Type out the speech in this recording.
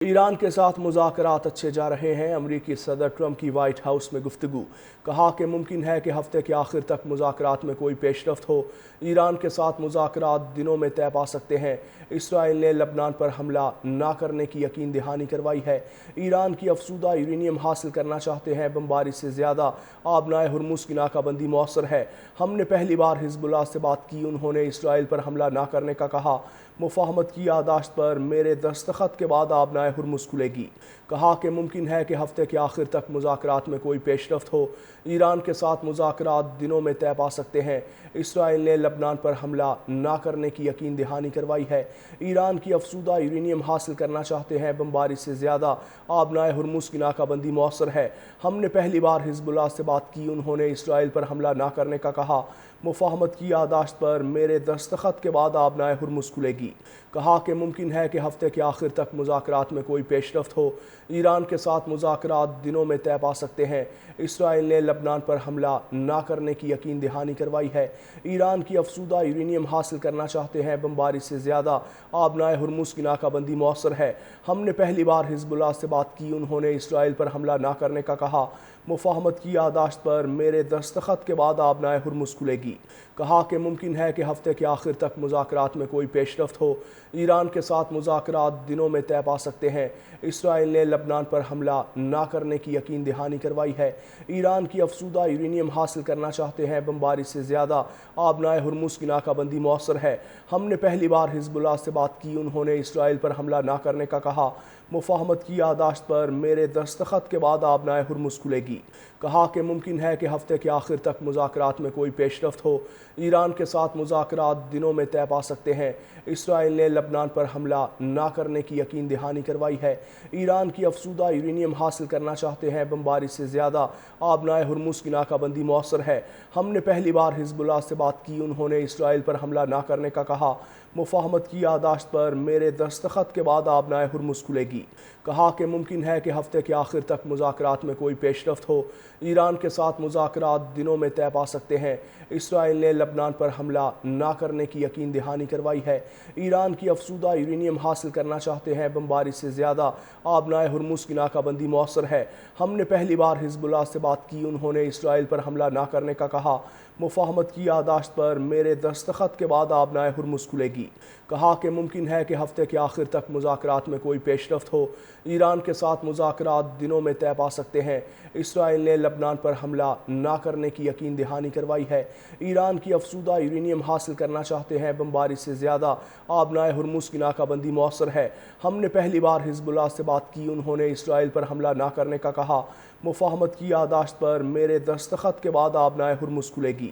ایران کے ساتھ مذاکرات اچھے جا رہے ہیں۔ امریکی صدر ٹرمپ کی وائٹ ہاؤس میں گفتگو۔ کہا کہ ممکن ہے کہ ہفتے کے آخر تک مذاکرات میں کوئی پیش رفت ہو۔ ایران کے ساتھ مذاکرات دنوں میں طے پا سکتے ہیں۔ اسرائیل نے لبنان پر حملہ نہ کرنے کی یقین دہانی کروائی ہے۔ ایران کی افزودہ یورینیم حاصل کرنا چاہتے ہیں۔ بمباری سے زیادہ آبنائے ہرمز کی ناکہ بندی مؤثر ہے۔ ہم نے پہلی بار حزب اللہ سے بات کی۔ انہوں نے اسرائیل پر حملہ نہ کرنے کا کہا۔ مفاہمت کی یادداشت پر میرے دستخط کے بعد آبنائے ہرمز کھلے گی۔ کہا کہ ممکن ہے کہ ہفتے کے آخر تک مذاکرات میں کوئی پیش رفت ہو۔ ایران کے ساتھ مذاکرات دنوں میں طے پا سکتے ہیں۔ اسرائیل نے لبنان پر حملہ نہ کرنے کی یقین دہانی کروائی ہے۔ ایران کی افزودہ یورینیم حاصل کرنا چاہتے ہیں۔ بمباری سے زیادہ آبنائے ہرمز کی ناکہ بندی مؤثر ہے۔ ہم نے پہلی بار حزب اللہ سے بات کی۔ انہوں نے اسرائیل پر حملہ نہ کرنے کا کہا۔ مفاہمت کی یادداشت پر میرے دستخط کے بعد آبنائے ہرمز کھلے گی۔ کہا کہ ممکن ہے کہ ہفتے کے آخر تک مذاکرات میں کوئی پیش رفت ہو۔ ایران کے ساتھ مذاکرات دنوں میں طے پا سکتے ہیں۔ اسرائیل نے لبنان پر حملہ نہ کرنے کی یقین دہانی کروائی ہے۔ ایران کی افزودہ یورینیم حاصل کرنا چاہتے ہیں۔ بمباری سے زیادہ آبنائے ہرمز کی ناکہ بندی مؤثر ہے۔ ہم نے پہلی بار حزب اللہ سے بات کی۔ انہوں نے اسرائیل پر حملہ نہ کرنے کا کہا۔ مفاہمت کی یادداشت پر میرے دستخط کے بعد آبنائے ہرمز کھلے گی۔ کہا کہ ممکن ہے کہ ہفتے کے آخر تک مذاکرات میں کوئی پیش رفت ہو۔ ایران کے ساتھ مذاکرات دنوں میں طے پا سکتے ہیں۔ اسرائیل نے لبنان پر حملہ نہ کرنے کی یقین دہانی کروائی ہے۔ ایران کی افزودہ یورینیم حاصل کرنا چاہتے ہیں۔ بمباری سے زیادہ آبنائے ہرمز کی ناکہ بندی مؤثر ہے۔ ہم نے پہلی بار حزب اللہ سے بات کی۔ انہوں نے اسرائیل پر حملہ نہ کرنے کا کہا۔ مفاہمت کی یادداشت پر میرے دستخط کے بعد آبنائے ہرمز کھلے گی۔ کہا کہ ممکن ہے کہ ہفتے کے آخر تک مذاکرات میں کوئی پیش رفت ہو۔ ایران کے ساتھ مذاکرات دنوں میں طے پا سکتے ہیں۔ اسرائیل نے لبنان پر حملہ نہ کرنے کی یقین دہانی کروائی ہے۔ ایران کی افزودہ یورینیم حاصل کرنا چاہتے ہیں۔ بمباری سے زیادہ آبنائے ہرمز کی ناکہ بندی مؤثر ہے۔ ہم نے پہلی بار حزب اللہ سے بات کی۔ انہوں نے اسرائیل پر حملہ نہ کرنے کا کہا۔ مفاہمت کی یادداشت پر میرے دستخط کے بعد آبنائے ہرمز کھلے گی۔ کہا کہ ممکن ہے کہ ہفتے کے آخر تک مذاکرات میں کوئی پیش رفت ہو۔ ایران کے ساتھ مذاکرات دنوں میں طے پا سکتے ہیں۔ اسرائیل نے لبنان پر حملہ نہ کرنے کی یقین دہانی کروائی ہے۔ ایران کی افزودہ یورینیم حاصل کرنا چاہتے ہیں۔ بمباری سے زیادہ آبنائے ہرمز کی ناکہ بندی مؤثر ہے۔ ہم نے پہلی بار حزب اللہ سے بات کی۔ انہوں نے اسرائیل پر حملہ نہ کرنے کا کہا۔ مفاہمت کی یادداشت پر میرے دستخط کے بعد آبنائے ہرمز کھلے گی۔ کہا کہ ممکن ہے کہ ہفتے کے آخر تک مذاکرات میں کوئی پیش رفت ہو۔ ایران کے ساتھ مذاکرات دنوں میں طے پا سکتے ہیں۔ اسرائیل نے لبنان پر حملہ نہ کرنے کی یقین دہانی کروائی ہے۔ ایران کی افزودہ یورینیم حاصل کرنا چاہتے ہیں۔ بمباری سے زیادہ آبنائے ہرمز کی ناکہ بندی مؤثر ہے۔ ہم نے پہلی بار حزب اللہ سے بات کی۔ انہوں نے اسرائیل پر حملہ نہ کرنے کا کہا۔ مفاہمت کی یادداشت پر میرے دستخط کے بعد آبنائے ہرمز کھلے گی۔